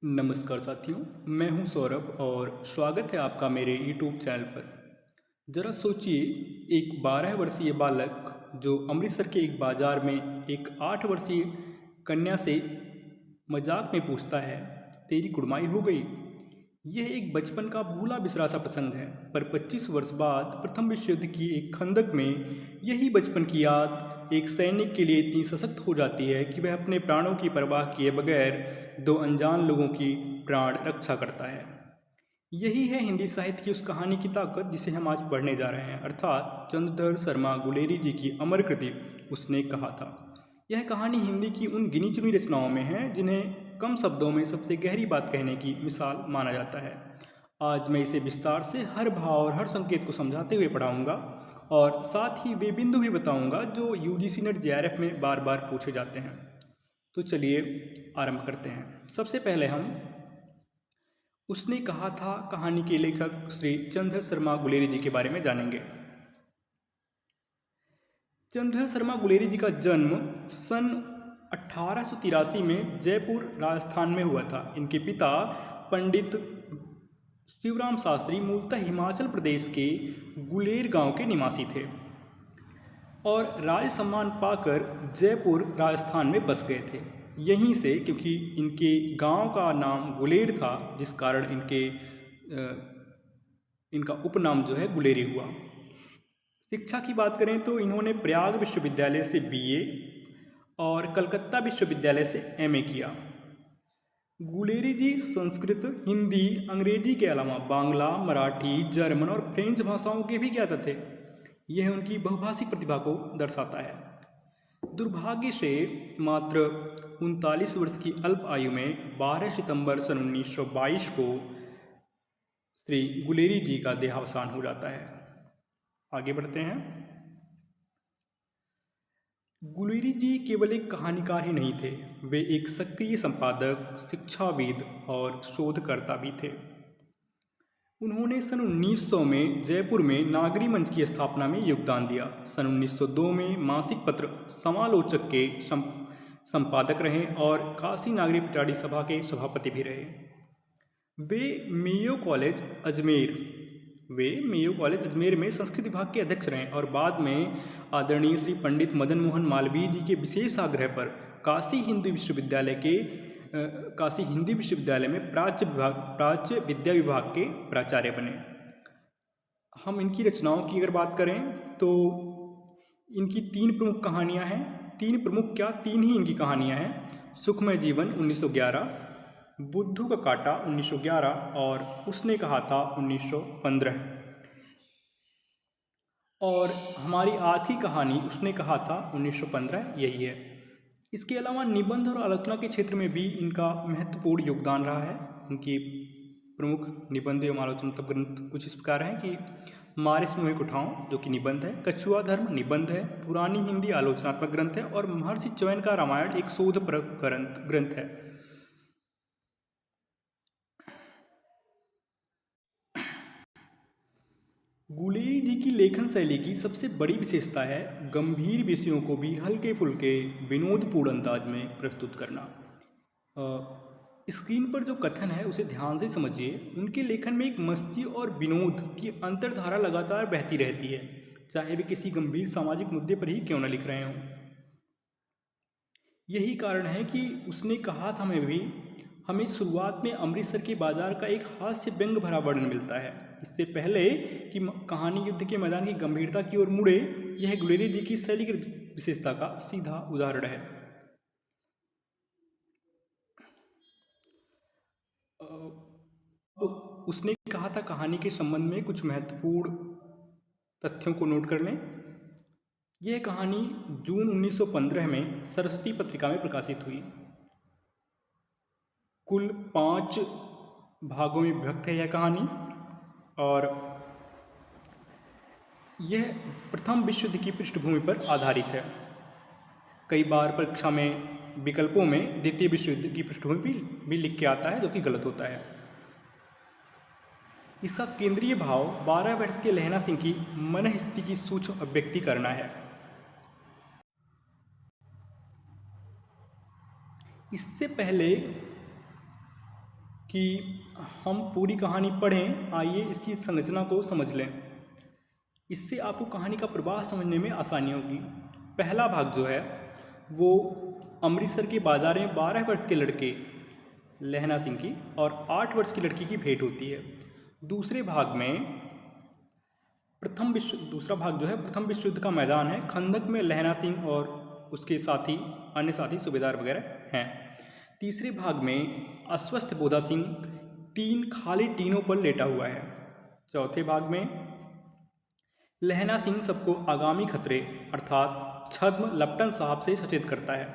नमस्कार साथियों, मैं हूं सौरभ और स्वागत है आपका मेरे यूट्यूब चैनल पर। ज़रा सोचिए, एक 12 वर्षीय बालक जो अमृतसर के एक बाज़ार में एक 8 वर्षीय कन्या से मजाक में पूछता है, तेरी कुड़माई हो गई। यह एक बचपन का भूला बिसरा सा प्रसंग है, पर 25 वर्ष बाद प्रथम विश्व युद्ध की एक खंदक में यही बचपन की याद एक सैनिक के लिए इतनी सशक्त हो जाती है कि वह अपने प्राणों की परवाह किए बगैर दो अनजान लोगों की प्राण रक्षा करता है। यही है हिंदी साहित्य की उस कहानी की ताकत जिसे हम आज पढ़ने जा रहे हैं, अर्थात चंद्रधर शर्मा गुलेरी जी की अमर कृति उसने कहा था। यह कहानी हिंदी की उन गिनी चुनी रचनाओं में है जिन्हें कम शब्दों में सबसे गहरी बात कहने की मिसाल माना जाता है। आज मैं इसे विस्तार से हर भाव और हर संकेत को समझाते हुए पढ़ाऊंगा और साथ ही वे बिंदु भी बताऊंगा जो यूजीसी नेट जेआरएफ में बार बार पूछे जाते हैं। तो चलिए आरंभ करते हैं। सबसे पहले हम उसने कहा था कहानी के लेखक श्री चंद्रधर शर्मा गुलेरी जी के बारे में जानेंगे। चंद्रधर शर्मा गुलेरी जी का जन्म सन 1883 में जयपुर राजस्थान में हुआ था। इनके पिता पंडित शिवराम शास्त्री मूलतः हिमाचल प्रदेश के गुलेर गांव के निवासी थे और राज सम्मान पाकर जयपुर राजस्थान में बस गए थे। यहीं से, क्योंकि इनके गांव का नाम गुलेर था, जिस कारण इनका उपनाम जो है गुलेरी हुआ। शिक्षा की बात करें तो इन्होंने प्रयाग विश्वविद्यालय से बीए और कलकत्ता विश्वविद्यालय से एमए किया। गुलेरी जी संस्कृत, हिंदी, अंग्रेजी के अलावा बांग्ला, मराठी, जर्मन और फ्रेंच भाषाओं के भी ज्ञाता थे। यह उनकी बहुभाषी प्रतिभा को दर्शाता है। दुर्भाग्य से मात्र 39 वर्ष की अल्प आयु में 12 सितंबर सन 1922 को श्री गुलेरी जी का देहावसान हो जाता है। आगे बढ़ते हैं। गुलेरी जी केवल एक कहानीकार ही नहीं थे, वे एक सक्रिय संपादक, शिक्षाविद और शोधकर्ता भी थे। उन्होंने सन 1900 में जयपुर में नागरी मंच की स्थापना में योगदान दिया। सन 1902 में मासिक पत्र समालोचक के संपादक रहे और काशी नागरी पिटारी सभा के सभापति भी रहे। वे मेयो कॉलेज अजमेर में संस्कृत विभाग के अध्यक्ष रहे और बाद में आदरणीय श्री पंडित मदन मोहन मालवीय जी के विशेष आग्रह पर काशी हिंदी विश्वविद्यालय में प्राच्य विद्या विभाग के प्राचार्य बने। हम इनकी रचनाओं की अगर बात करें तो इनकी तीन प्रमुख कहानियां हैं। तीन ही इनकी कहानियां हैं। सुखमय जीवन 1911, बुद्धू का कांटा 1911 और उसने कहा था 1915। और हमारी आज की कहानी उसने कहा था 1915 यही है। इसके अलावा निबंध और आलोचना के क्षेत्र में भी इनका महत्वपूर्ण योगदान रहा है। इनकी प्रमुख निबंध एवं आलोचनात्मक ग्रंथ कुछ इस प्रकार हैं कि मारिस मुहे कुठाओं जो कि निबंध है, कछुआ धर्म निबंध है, पुरानी हिंदी आलोचनात्मक ग्रंथ है और महर्षि च्यवन का रामायण एक शोधप्रद ग्रंथ है। गुलेरी जी की लेखन शैली की सबसे बड़ी विशेषता है गंभीर विषयों को भी हल्के फुल्के विनोदपूर्ण अंदाज में प्रस्तुत करना। स्क्रीन पर जो कथन है उसे ध्यान से समझिए। उनके लेखन में एक मस्ती और विनोद की अंतर्धारा लगातार बहती रहती है, चाहे वे किसी गंभीर सामाजिक मुद्दे पर ही क्यों न लिख रहे हों। यही कारण है कि उसने कहा था हमें शुरुआत में अमृतसर के बाजार का एक हास्य व्यंग भरा वर्णन मिलता है। इससे पहले कि कहानी युद्ध के मैदान की गंभीरता की ओर मुड़े, यह गुलेरी जी की शैली की विशेषता का सीधा उदाहरण है। उसने कहा था कहानी के संबंध में कुछ महत्वपूर्ण तथ्यों को नोट कर लें। यह कहानी जून 1915 में सरस्वती पत्रिका में प्रकाशित हुई। कुल 5 भागों में विभक्त है यह कहानी और यह प्रथम विश्व युद्ध की पृष्ठभूमि पर आधारित है। कई बार परीक्षा में विकल्पों में द्वितीय विश्व युद्ध की पृष्ठभूमि भी लिख के आता है, जो कि गलत होता है। इसका केंद्रीय भाव 12 वर्ष के लहना सिंह की मन स्थिति की सूक्ष्म अभिव्यक्ति करना है। इससे पहले कि हम पूरी कहानी पढ़ें, आइए इसकी संरचना को समझ लें। इससे आपको कहानी का प्रवाह समझने में आसानी होगी। पहला भाग जो है वो अमृतसर के बाजार में 12 वर्ष के लड़के लहना सिंह की और 8 वर्ष की लड़की की भेंट होती है। दूसरे भाग में दूसरा भाग जो है प्रथम विश्व युद्ध का मैदान है। खंदक में लहना सिंह और उसके साथी अन्य साथी सूबेदार वगैरह हैं। तीसरे भाग में अस्वस्थ बोधा सिंह खाली टीनों पर लेटा हुआ है। चौथे भाग में लहना सिंह सबको आगामी खतरे अर्थात छद्म लपटन साहब से सचेत करता है।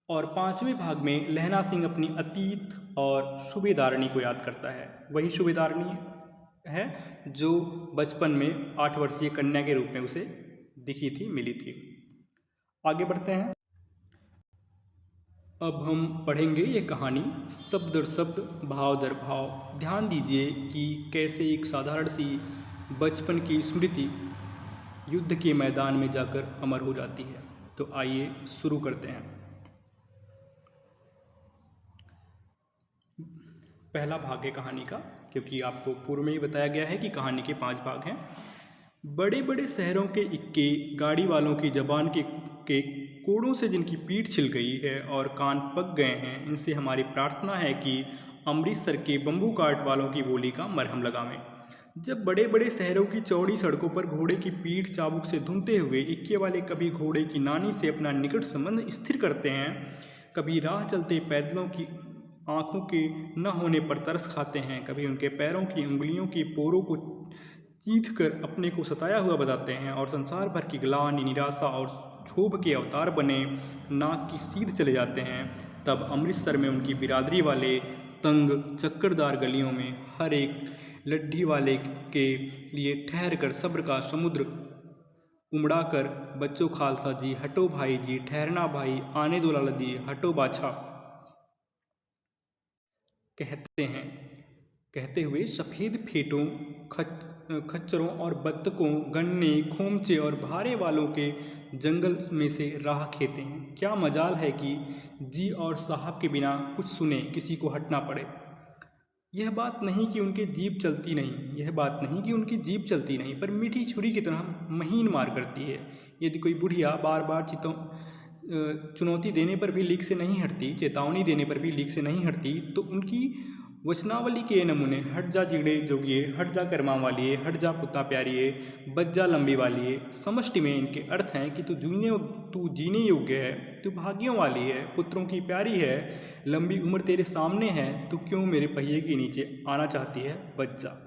और पांचवें भाग में लहना सिंह अपनी अतीत और सूबेदारनी को याद करता है। वही सूबेदारनी है जो बचपन में 8 वर्षीय कन्या के रूप में उसे दिखी थी, मिली थी। आगे बढ़ते हैं। अब हम पढ़ेंगे ये कहानी शब्द दर शब्द, भाव दर भाव। ध्यान दीजिए कि कैसे एक साधारण सी बचपन की स्मृति युद्ध के मैदान में जाकर अमर हो जाती है। तो आइए शुरू करते हैं। पहला भाग है कहानी का, क्योंकि आपको पूर्व में ही बताया गया है कि कहानी के 5 भाग हैं। बड़े बड़े शहरों के इक्के, गाड़ी वालों की जबान के कोड़ों से जिनकी पीठ छिल गई है और कान पक गए हैं, इनसे हमारी प्रार्थना है कि अमृतसर के बम्बू काट वालों की बोली का मरहम लगावें। जब बड़े बड़े शहरों की चौड़ी सड़कों पर घोड़े की पीठ चाबुक से धुनते हुए इक्के वाले कभी घोड़े की नानी से अपना निकट संबंध स्थिर करते हैं, कभी राह चलते पैदलों की आँखों के न होने पर तरस खाते हैं, कभी उनके पैरों की उंगलियों के पोरों को चीथ कर अपने को सताया हुआ बताते हैं और संसार भर की ग्लानि, निराशा और क्षोभ के अवतार बने नाक की सीध चले जाते हैं, तब अमृतसर में उनकी बिरादरी वाले तंग चक्करदार गलियों में हर एक लड्ढी वाले के लिए ठहर कर सब्र का समुद्र उमड़ा कर बच्चों खालसा जी, हटो भाई जी, ठहरना भाई, आने दो लाला जी, हटो बाछा कहते हैं। कहते हुए सफ़ेद फेटों, खच्चरों और बत्तकों, गन्ने, खोमचे और भारे वालों के जंगल में से राह खेते हैं। क्या मजाल है कि जी और साहब के बिना कुछ सुने किसी को हटना पड़े। यह बात नहीं कि उनकी जीभ चलती नहीं, पर मीठी छुरी की तरह महीन मार करती है। यदि कोई बुढ़िया बार बार चुनौती देने पर भी लीक से नहीं हटती, चेतावनी देने पर भी लीक से नहीं हटती, तो उनकी वचनावली के नमूने हट जा जीणे जोगिए, हट जा कर्मा वालिए, हट जा पुतना प्यारिए, बच जा लंबी वालिए, समष्टि में इनके अर्थ हैं कि तू जीने योग्य है, तू भाग्यों वाली है, पुत्रों की प्यारी है, लंबी उम्र तेरे सामने है, तू क्यों मेरे पहिए के नीचे आना चाहती है, बच जा।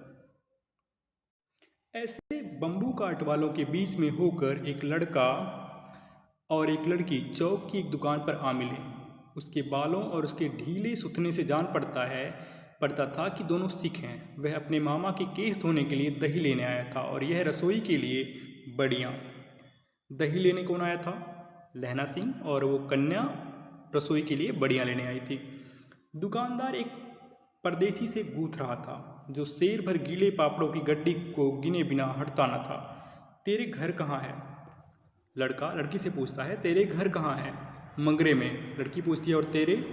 ऐसे बम्बू काट वालों के बीच में होकर एक लड़का और एक लड़की चौक की एक दुकान पर आ मिले। उसके बालों और उसके ढीले सुथने से जान पड़ता था कि दोनों सिख हैं। वह अपने मामा के केस धोने के लिए दही लेने आया था और यह रसोई के लिए बड़ियाँ। दही लेने कौन आया था? लहना सिंह, और वो कन्या रसोई के लिए बड़ियाँ लेने आई थी। दुकानदार एक परदेसी से गूँथ रहा था जो शेर भर गीले पापड़ों की गड्डी को गिने बिना हटता न था। तेरे घर कहाँ है? लड़का लड़की से पूछता है, तेरे घर कहाँ है? मंगरे में। लड़की पूछती है, और तेरे?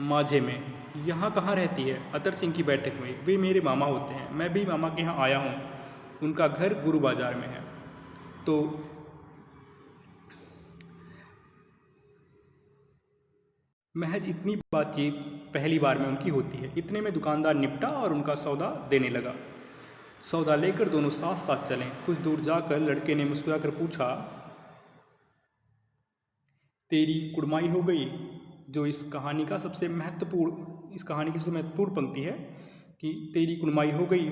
माझे में। यहाँ कहाँ रहती है? अतर सिंह की बैठक में। वे मेरे मामा होते हैं, मैं भी मामा के यहाँ आया हूँ। उनका घर गुरु बाजार में है। तो महज इतनी बातचीत पहली बार में उनकी होती है। इतने में दुकानदार निपटा और उनका सौदा देने लगा। सौदा लेकर दोनों साथ साथ चलें। कुछ दूर जाकर लड़के ने मुस्कुराकर पूछा, तेरी कुड़माई हो गई? जो इस कहानी की सबसे महत्वपूर्ण पंक्ति है कि तेरी कुड़माई हो गई।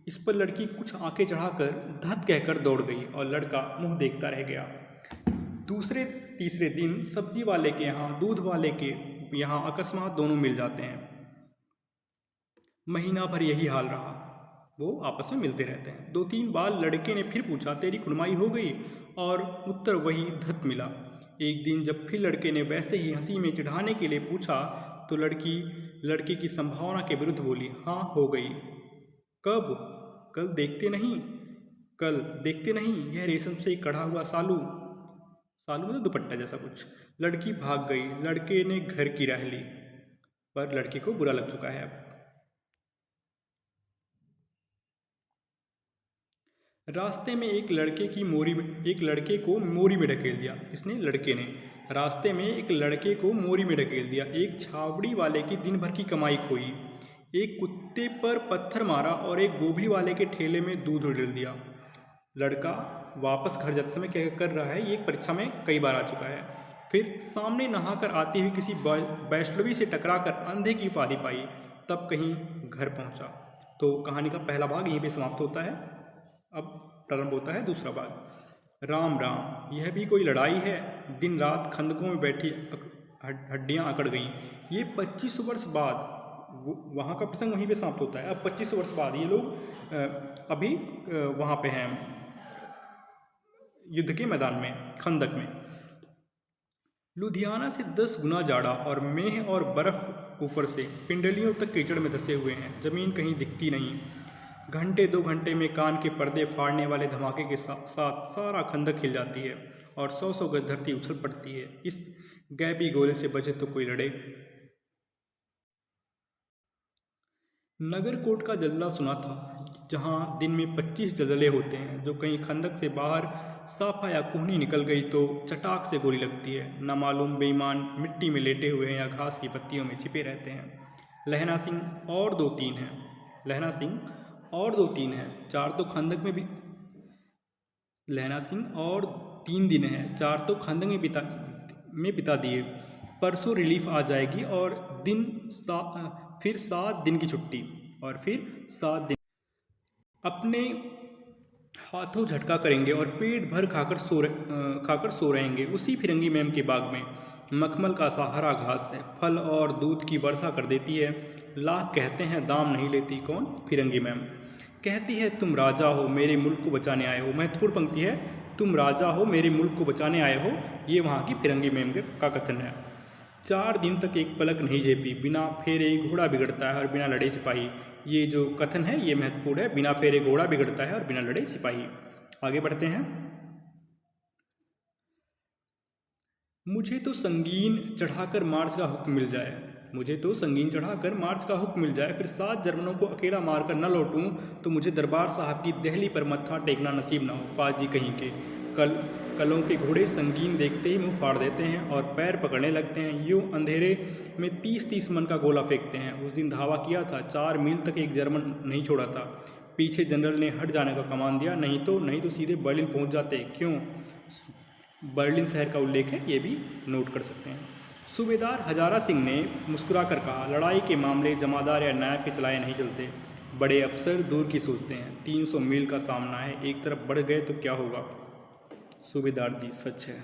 इस पर लड़की कुछ आंखें चढ़ाकर धत कहकर दौड़ गई और लड़का मुंह देखता रह गया। दूसरे तीसरे दिन सब्जी वाले के यहाँ, दूध वाले के यहाँ अकस्मात दोनों मिल जाते हैं। महीना भर यही हाल रहा। वो आपस में मिलते रहते हैं। 2-3 बार लड़के ने फिर पूछा, तेरी कुड़माई हो गई? और उत्तर वही धत मिला। एक दिन जब फिर लड़के ने वैसे ही हंसी में चिढ़ाने के लिए पूछा तो लड़की लड़के की संभावना के विरुद्ध बोली, हाँ हो गई। कब? कल देखते नहीं यह रेशम से कढ़ा हुआ सालू मतलब दुपट्टा जैसा कुछ। लड़की भाग गई। लड़के ने घर की राह ली। पर लड़के को बुरा लग चुका है अब। रास्ते में एक लड़के को मोरी में ढकेल दिया। इसने लड़के ने रास्ते में एक लड़के को मोरी में ढकेल दिया। एक छावड़ी वाले की दिन भर की कमाई खोई, एक कुत्ते पर पत्थर मारा और एक गोभी वाले के ठेले में दूध उड़ेल दिया। लड़का वापस घर जाते समय क्या कर रहा है, ये एक परीक्षा में कई बार आ चुका है। फिर सामने नहाकर आती हुई किसी वैष्णवी से टकराकर अंधे की उपाधि पाई, तब कहीं घर पहुंचा। तो कहानी का पहला भाग यहीं पे समाप्त होता है। अब प्रारंभ होता है दूसरा भाग। राम राम, यह भी कोई लड़ाई है। दिन रात खंदकों में बैठी हड्डियां अकड़ गईं। ये 25 वर्ष बाद, वहाँ का प्रसंग वहीं पे समाप्त होता है। अब 25 वर्ष बाद ये लोग अभी वहाँ पे हैं, युद्ध के मैदान में, खंदक में। लुधियाना से 10 गुना जाड़ा और मेह और बर्फ ऊपर से पिंडलियों तक कीचड़ में धंसे हुए हैं। जमीन कहीं दिखती नहीं। घंटे 2 घंटे में कान के पर्दे फाड़ने वाले धमाके के साथ सारा खंदक हिल जाती है और 100 गज धरती उछल पड़ती है। इस गैबी गोले से बचे तो कोई लड़े। नगरकोट का जलवा सुना था, जहां दिन में 25 जलजले होते हैं। जो कहीं खंदक से बाहर साफा या कोहनी निकल गई तो चटाक से गोली लगती है। नामालूम बेईमान मिट्टी में लेटे हुए या घास की पत्तियों में छिपे रहते हैं। लहना सिंह और 2-3 हैं। लहना सिंह और 2-3 हैं। 4 तो खंदक में भी, लहना सिंह और 3 दिन हैं। 4 तो खंदक में बिता दिए। परसों रिलीफ आ जाएगी और फिर 7 दिन की छुट्टी और फिर 7 दिन अपने हाथों झटका करेंगे और पेट भर खाकर सो रहेंगे उसी फिरंगी मैम के बाग में। मखमल का सा हरा घास है, फल और दूध की वर्षा कर देती है। लाख कहते हैं दाम नहीं लेती। कौन? फिरंगी मैम। कहती है तुम राजा हो, मेरे मुल्क को बचाने आए हो। महत्वपूर्ण पंक्ति है, तुम राजा हो, मेरे मुल्क को बचाने आए हो। ये वहाँ की फिरंगी मैम का कथन है। 4 दिन तक एक पलक नहीं झेपी। बिना फेरे घोड़ा बिगड़ता है और बिना लड़े सिपाही। ये जो कथन है ये महत्वपूर्ण है। बिना फेरे घोड़ा बिगड़ता है और बिना लड़े सिपाही। आगे बढ़ते हैं। मुझे तो संगीन चढ़ाकर मार्च का हुक्म मिल जाए। मुझे तो संगीन चढ़ाकर मार्च का हुक्म मिल जाए, फिर 7 जर्मनों को अकेला मारकर न लौटूं तो मुझे दरबार साहब की दहली पर मत्था टेकना नसीब ना हो। पाजी कहीं के कलों के घोड़े संगीन देखते ही मुंह फाड़ देते हैं और पैर पकड़ने लगते हैं। यूं अंधेरे में 30-30 मन का गोला फेंकते हैं। उस दिन धावा किया था, 4 मील तक एक जर्मन नहीं छोड़ा था। पीछे जनरल ने हट जाने का कमान दिया, नहीं तो सीधे बर्लिन पहुंच जाते। क्यों? बर्लिन शहर का उल्लेख है, ये भी नोट कर सकते हैं। सूबेदार हजारा सिंह ने मुस्कुराकर कहा, लड़ाई के मामले जमादार या नायब के चलाए नहीं चलते। बड़े अफसर दूर की सोचते हैं। 300 मील का सामना है, एक तरफ बढ़ गए तो क्या होगा? सूबेदार जी, सच है।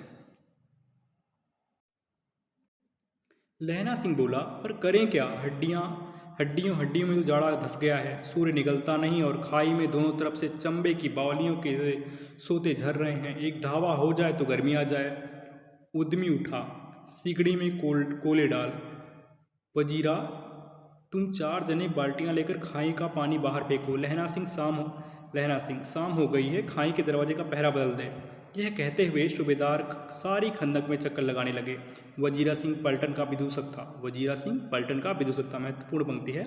लहना सिंह बोला, पर करें क्या? हड्डियों में तो जाड़ा धस गया है। सूर्य निकलता नहीं और खाई में दोनों तरफ से चंबे की बावलियों के सोते झर रहे हैं। एक धावा हो जाए तो गर्मी आ जाए। उद्यमी उठा, सीकड़ी में कोले डाल। वजीरा, तुम 4 जने बाल्टियां लेकर खाई का पानी बाहर फेंको। लहना सिंह, शाम हो गई है, खाई के दरवाजे का पहरा बदल दे। यह कहते हुए सूबेदार सारी खंदक में चक्कर लगाने लगे। वजीरा सिंह पलटन का विदूषक था। महत्वपूर्ण पंक्ति है।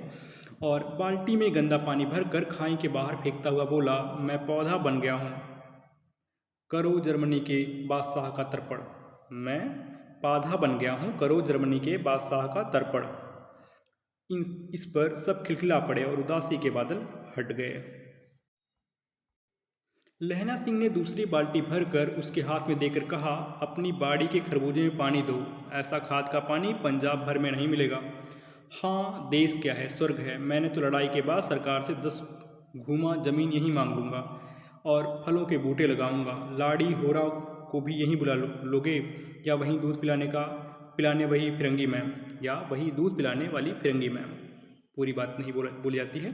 और बाल्टी में गंदा पानी भरकर खाई के बाहर फेंकता हुआ बोला, मैं पौधा बन गया हूँ, करो जर्मनी के बादशाह का तर्पण। मैं पौधा बन गया हूँ, करो जर्मनी के बादशाह का तर्पण। इस पर सब खिलखिला पड़े और उदासी के बादल हट गए। लहना सिंह ने दूसरी बाल्टी भरकर उसके हाथ में देकर कहा, अपनी बाड़ी के खरबूजे में पानी दो। ऐसा खाद का पानी पंजाब भर में नहीं मिलेगा। हाँ, देश क्या है, स्वर्ग है। मैंने तो लड़ाई के बाद सरकार से 10 घूमा जमीन यहीं मांग लूँगा और फलों के बूटे लगाऊंगा। लाड़ी होरा को भी यहीं बुला लोगे, या वहीं दूध पिलाने वही फिरंगी मैम, या वही दूध पिलाने वाली फिरंगी मैम। पूरी बात नहीं बोली जाती है।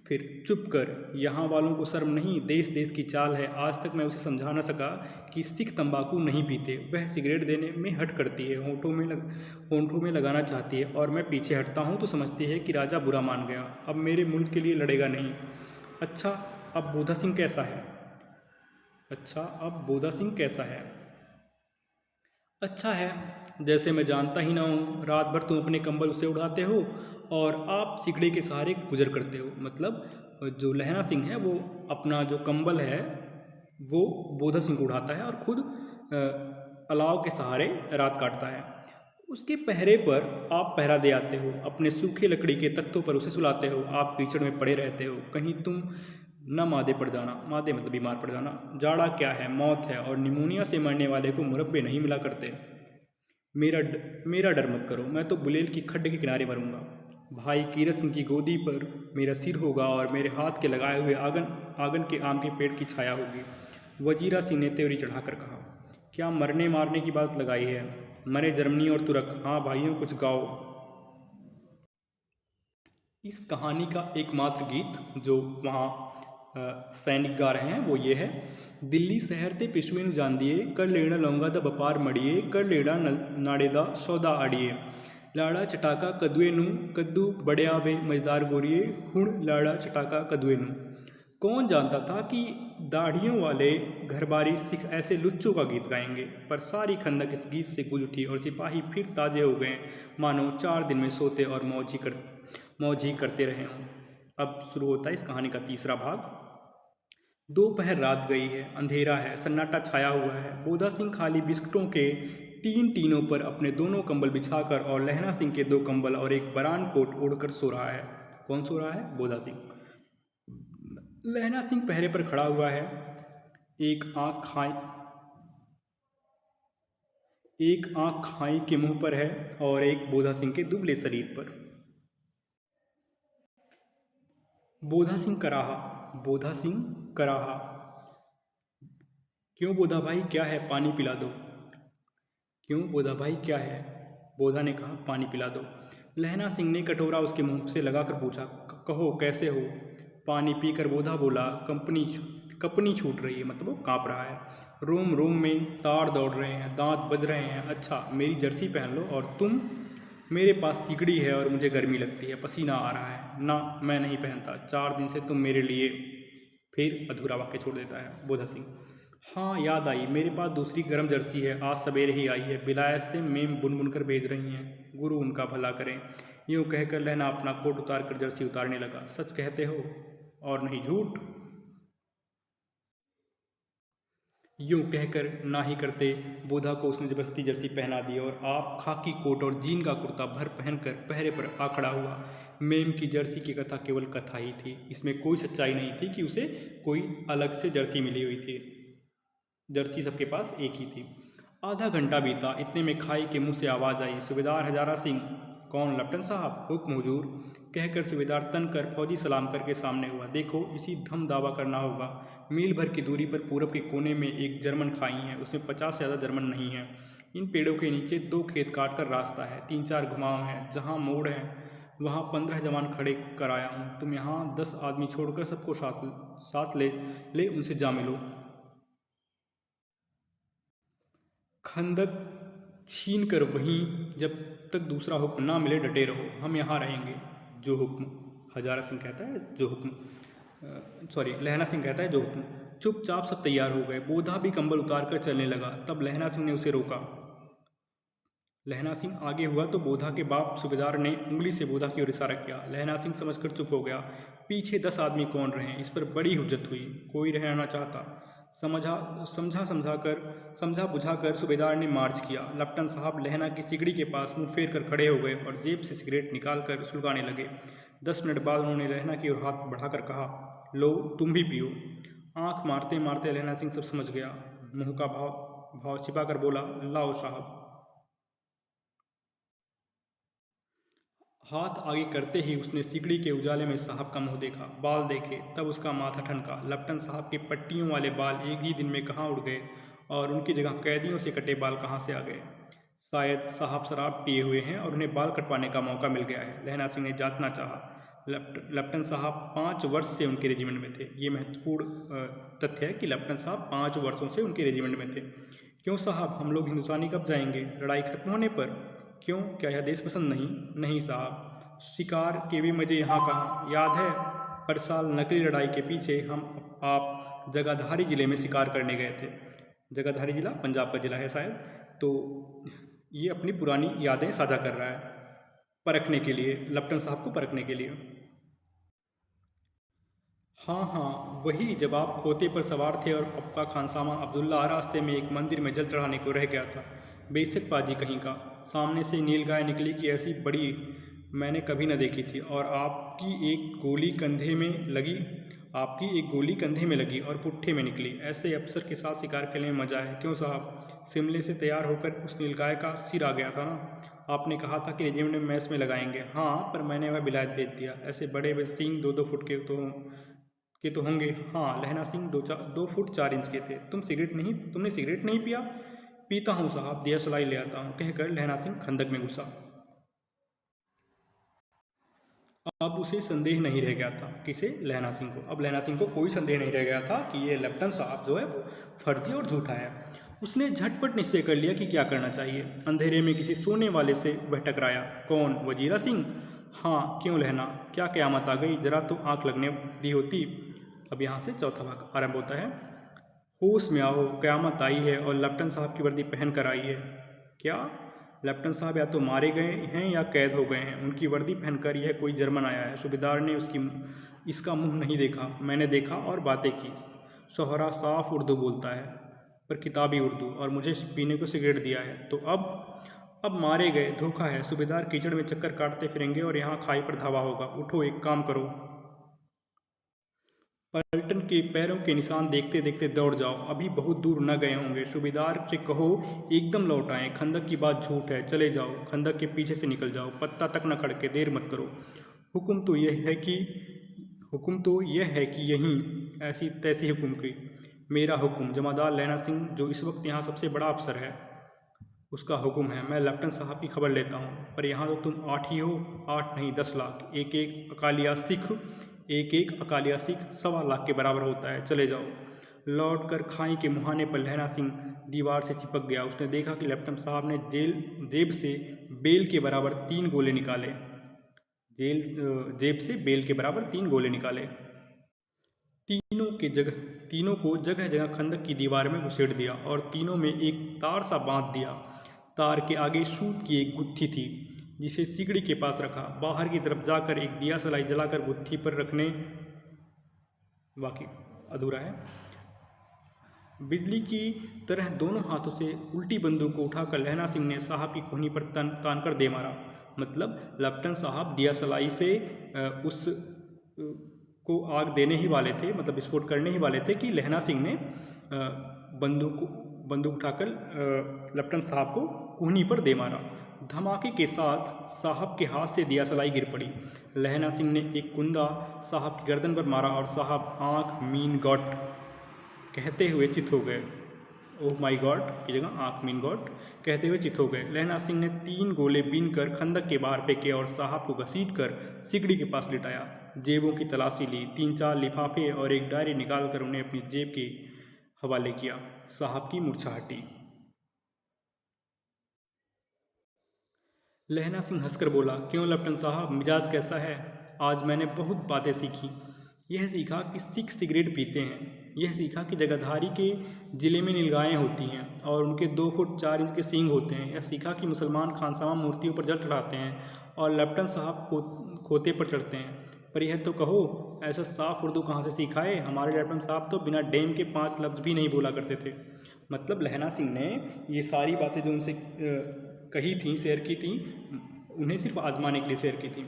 फिर चुप कर, यहाँ वालों को शर्म नहीं? देश देश की चाल है। आज तक मैं उसे समझा न सका कि सिख तंबाकू नहीं पीते। वह सिगरेट देने में हट करती है, होंठों में लगाना चाहती है और मैं पीछे हटता हूँ तो समझती है कि राजा बुरा मान गया, अब मेरे मुल्क के लिए लड़ेगा नहीं। अच्छा, अब बोधा सिंह कैसा है? अच्छा है, जैसे मैं जानता ही ना हूँ। रात भर तुम अपने कंबल उसे उड़ाते हो और आप सिगड़ी के सहारे गुजर करते हो। मतलब जो लहना सिंह है वो अपना जो कंबल है वो बोधा सिंह को उड़ाता है और खुद अलाव के सहारे रात काटता है। उसके पहरे पर आप पहरा दे आते हो, अपने सूखे लकड़ी के तख्तों पर उसे सुलाते हो। आप कीचड़ में पड़े रहते हो, कहीं तुम न मादे पड़ जाना। मादे मतलब बीमार पड़ जाना। जाड़ा क्या है, मौत है, और निमोनिया से मरने वाले को मुरब्बे नहीं मिला करते। मेरा डर मत करो, मैं तो बुलेल की खड्ड के किनारे मरूंगा। भाई कीरत सिंह की गोदी पर मेरा सिर होगा और मेरे हाथ के लगाए हुए आंगन के आम के पेड़ की छाया होगी। वजीरा सिंह ने त्योरी चढ़ाकर कहा, क्या मरने मारने की बात लगाई है? मरे जर्मनी और तुर्क। हाँ भाइयों, कुछ गाओ। इस कहानी का एकमात्र गीत जो वहाँ सैनिक गा रहे हैं वो ये है, दिल्ली शहर ते पिछुए नु जान दिए, कर लेना लौंगा दा व्यापार मड़िए, कर लेना नाड़े दा सौदा आड़िए। लाड़ा चटाका कदुए नू, कद्दू बड़िया वे मजेदार गोरिए, हुण लाड़ा चटाका कदुए नू। कौन जानता था कि दाढ़ियों वाले घरबारी सिख ऐसे लुच्चों का गीत गाएंगे। पर सारी खंदक इस गीत से गूंज उठी और सिपाही फिर ताजे हो गए, मानो 4 दिन में सोते और मौज ही करते रहे हों। अब शुरू होता है इस कहानी का तीसरा भाग। दोपहर रात गई है, अंधेरा है, सन्नाटा छाया हुआ है। बोधा सिंह खाली बिस्कुटों के 3 टीनों पर अपने दोनों कंबल बिछाकर और लहना सिंह के 2 कंबल और एक बरान कोट ओढ़कर सो रहा है। कौन सो रहा है? बोधा सिंह। लहना सिंह पहरे पर खड़ा हुआ है, एक आंख खाई के मुंह पर है और एक बोधा सिंह के दुबले शरीर पर। बोधा सिंह कराहा, बोधा सिंह कराहा। क्यों बोधा भाई, क्या है? पानी पिला दो। क्यों बोधा भाई, क्या है? बोधा ने कहा, पानी पिला दो। लहना सिंह ने कटोरा उसके मुंह से लगाकर पूछा, कहो कैसे हो? पानी पीकर बोधा बोला, कपनी छूट रही है, मतलब वो काँप रहा है। रोम रोम में तार दौड़ रहे हैं, दांत बज रहे हैं। अच्छा, मेरी जर्सी पहन लो। और तुम? मेरे पास सिगड़ी है और मुझे गर्मी लगती है, पसीना आ रहा है। ना, मैं नहीं पहनता। 4 दिन से तुम मेरे लिए। फिर अधूरा वाक्य छोड़ देता है बोधा सिंह। हाँ, याद आई, मेरे पास दूसरी गर्म जर्सी है, आज सवेरे ही आई है। विलायत से मेम बुन बुन कर भेज रही हैं, गुरु उनका भला करें। यूँ कहकर लहना अपना कोट उतार कर जर्सी उतारने लगा। सच कहते हो और नहीं झूठ? यूँ कहकर ना ही करते बोधा को उसने जबरदस्ती जर्सी पहना दी और आप खाकी कोट और जीन का कुर्ता भर पहनकर पहरे पर आ खड़ा हुआ। मेम की जर्सी की कथा केवल कथा ही थी, इसमें कोई सच्चाई नहीं थी कि उसे कोई अलग से जर्सी मिली हुई थी। जर्सी सबके पास एक ही थी। आधा घंटा बीता, इतने में खाई के मुंह से आवाज़ आई, सूबेदार हजारा सिंह। कौन? लेफ्टिनेंट साहब, हुक्म हुजूर। कहकर सूबेदार तन कर फौजी सलाम करके सामने हुआ। देखो, इसी धम दावा करना होगा। मील भर की दूरी पर पूरब के कोने में एक जर्मन खाई है, उसमें 50 से ज़्यादा जर्मन नहीं है। इन पेड़ों के नीचे 2 खेत काट कर रास्ता है, 3-4 घुमाव हैं, जहाँ मोड़ है वहाँ 15 जवान खड़े कर आया हूँ। तुम यहाँ 10 आदमी छोड़कर सबको साथ ले उनसे जा मिलो। खंदक छीन कर वहीं जब तक दूसरा हुक्म ना मिले डटे रहो, हम यहाँ रहेंगे। जो हुक्म। हजारा सिंह कहता है जो हुक्म, सॉरी, लहना सिंह कहता है जो हुक्म। चुपचाप सब तैयार हो गए। बोधा भी कंबल उतार कर चलने लगा। तब लहना सिंह ने उसे रोका। लहना सिंह आगे हुआ तो बोधा के बाप सूबेदार ने उंगली से बोधा की ओर इशारा किया। लहना सिंह समझकर चुप हो गया। पीछे 10 आदमी कौन रहे? इस पर बड़ी हुज्जत हुई। कोई रहना चाहता। समझा बुझाकर सूबेदार ने मार्च किया। लेफ्टिनेंट साहब लहना की सिगड़ी के पास मुंह फेर कर खड़े हो गए और जेब से सिगरेट निकाल कर सुलगाने लगे। 10 मिनट बाद उन्होंने लहना की ओर हाथ बढ़ाकर कहा, लो तुम भी पियो। आंख मारते मारते लहना सिंह सब समझ गया। मुंह का भाव छिपा कर बोला, लाओ साहब। हाथ आगे करते ही उसने सिगड़ी के उजाले में साहब का मुंह देखा, बाल देखे, तब उसका माथा ठनका। लेफ्टिनेंट साहब के पट्टियों वाले बाल एक ही दिन में कहाँ उड़ गए और उनकी जगह कैदियों से कटे बाल कहाँ से आ गए? शायद साहब शराब पिए हुए हैं और उन्हें बाल कटवाने का मौका मिल गया है, लहना सिंह ने जांचना चाहा। लेफ्टिनेंट साहब 5 वर्ष से उनके रेजिमेंट में थे। ये महत्वपूर्ण तथ्य है कि लेफ्टिनेंट साहब 5 वर्षों से उनके रेजिमेंट में थे। क्यों साहब, हम लोग हिंदुस्तानी कब जाएंगे? लड़ाई खत्म होने पर। क्यों, क्या यह देश पसंद नहीं? नहीं साहब, शिकार के भी मज़े यहाँ कहाँ। याद है, हर साल नकली लड़ाई के पीछे आप जगाधारी ज़िले में शिकार करने गए थे। जगाधारी ज़िला पंजाब का ज़िला है शायद। तो ये अपनी पुरानी यादें साझा कर रहा है परखने के लिए, लप्टन साहब को परखने के लिए। हाँ हाँ, वही जब आप खोते पर सवार थे और आपका खानसामा अब्दुल्ला रास्ते में एक मंदिर में जल चढ़ाने को रह गया था। बेशक पाजी कहीं का, सामने से नीलगाय निकली कि ऐसी बड़ी मैंने कभी न देखी थी, और आपकी एक गोली कंधे में लगी और पुट्ठे में निकली। ऐसे अफसर के साथ शिकार खेलने में मजा है क्यों साहब? शिमले से तैयार होकर उस नीलगाय का सिर आ गया था ना। आपने कहा था कि रेजिमेंट में मैस में लगाएंगे। हाँ, पर मैंने वह विलायत भेज दिया। ऐसे बड़े बड़े सींग 2-2 फुट के तो होंगे। हाँ, लहना सिंह 2 फुट 4 इंच के थे। तुमने सिगरेट नहीं पिया? पीता हूँ साहब, दिया सलाई ले आता हूँ, कहकर लहना सिंह खंदक में घुसा। अब उसे संदेह नहीं रह गया था। किसे? लहना सिंह को। अब लहना सिंह को कोई संदेह नहीं रह गया था कि ये लेफ्टिनेंट साहब जो है वो फर्जी और झूठा है। उसने झटपट निश्चय कर लिया कि क्या करना चाहिए। अंधेरे में किसी सोने वाले से वह टकराया। कौन? वजीरा सिंह? हाँ, क्यों लहना, क्या क़यामत आ गई? जरा तो आंख लगने दी होती। अब यहाँ से चौथा भाग आरंभ होता है। होश में आओ, क़यामत आई है और लेफ्टिनेंट साहब की वर्दी पहन कर आई है। क्या? लेफ्टिनेंट साहब या तो मारे गए हैं या कैद हो गए हैं। उनकी वर्दी पहनकर यह कोई जर्मन आया है। सूबेदार ने इसका मुंह नहीं देखा, मैंने देखा और बातें की। शोहरा साफ उर्दू बोलता है, पर किताबी उर्दू, और मुझे पीने को सिगरेट दिया है। तो अब मारे गए, धोखा है। सूबेदार कीचड़ में चक्कर काटते फिरेंगे और यहाँ खाई पर धावा होगा। उठो, एक काम करो, पलटन के पैरों के निशान देखते देखते दौड़ जाओ, अभी बहुत दूर न गए होंगे। सूबेदार से कहो एकदम लौट आएँ। खंदक की बात झूठ है, चले जाओ, खंदक के पीछे से निकल जाओ, पत्ता तक न खड़के, देर मत करो। हुक्म तो यह है कि यहीं ऐसी तैसी हुक्म की। मेरा हुक्म, जमादार लहना सिंह जो इस वक्त यहाँ सबसे बड़ा अफसर है, उसका हुक्म है। मैं लेफ्टिनेंट साहब की खबर लेता हूँ, पर यहाँ तो तुम 8 ही हो। 8 नहीं, 10 लाख। एक एक अकालिया सिख 1.25 लाख के बराबर होता है। चले जाओ। लौट कर खाई के मुहाने पर लहना सिंह दीवार से चिपक गया। उसने देखा कि लेफ्टिनेंट साहब ने जेब से बेल के बराबर 3 गोले निकाले। जेब से बेल के बराबर 3 गोले निकाले। तीनों को जगह जगह खंदक की दीवार में घुसेड़ दिया और तीनों में एक तार सा बांध दिया। तार के आगे सूत की एक गुत्थी थी, जिसे सिगड़ी के पास रखा। बाहर की तरफ जाकर एक दिया सलाई जलाकर गुत्थी पर रखने, बाकी अधूरा है। बिजली की तरह दोनों हाथों से उल्टी बंदूक को उठाकर लहना सिंह ने साहब की कोहनी पर तान कर दे मारा। मतलब लेफ्टिनेंट साहब दिया सलाई से उस को आग देने ही वाले थे, मतलब विस्फोट करने ही वाले थे कि लहना सिंह ने बंदूक उठाकर लेफ्टिनेंट साहब को कोहनी पर दे मारा। धमाके के साथ साहब के हाथ से दिया सलाई गिर पड़ी। लहना सिंह ने एक कुंदा साहब की गर्दन पर मारा और साहब आँख मीन गॉड कहते हुए चित हो गए। ओह माय गॉड की जगह आँख मीन गॉड कहते हुए चित हो गए। लहना सिंह ने 3 गोले बीन कर खंदक के बाहर फेंके और साहब को घसीट कर सिगड़ी के पास लिटाया। जेबों की तलाशी ली, 3-4 लिफाफे और एक डायरी निकालकर उन्हें अपनी जेब के हवाले किया। साहब की मूर्छा हटी। लहना सिंह हंसकर बोला, क्यों लेफ्टिनेंट साहब, मिजाज कैसा है? आज मैंने बहुत बातें सीखी। यह सीखा कि सिख सिगरेट पीते हैं। यह सीखा कि जगाधारी के ज़िले में नीलगायें होती हैं और उनके 2 फुट 4 इंच के सींग होते हैं। यह सीखा कि मुसलमान खानसामा मूर्तियों पर जल चढ़ाते हैं और लेफ्टिनेंट साहब खोते पर चढ़ते हैं। पर यह तो कहो, ऐसा साफ उर्दू कहाँ से सीखा है? हमारे लेफ्टिनेंट साहब तो बिना डेम के 5 लफ्ज़ भी नहीं बोला करते थे। मतलब लहना सिंह ने ये सारी बातें जो उनसे कही थी, शेयर की थी, उन्हें सिर्फ आजमाने के लिए शेयर की थी।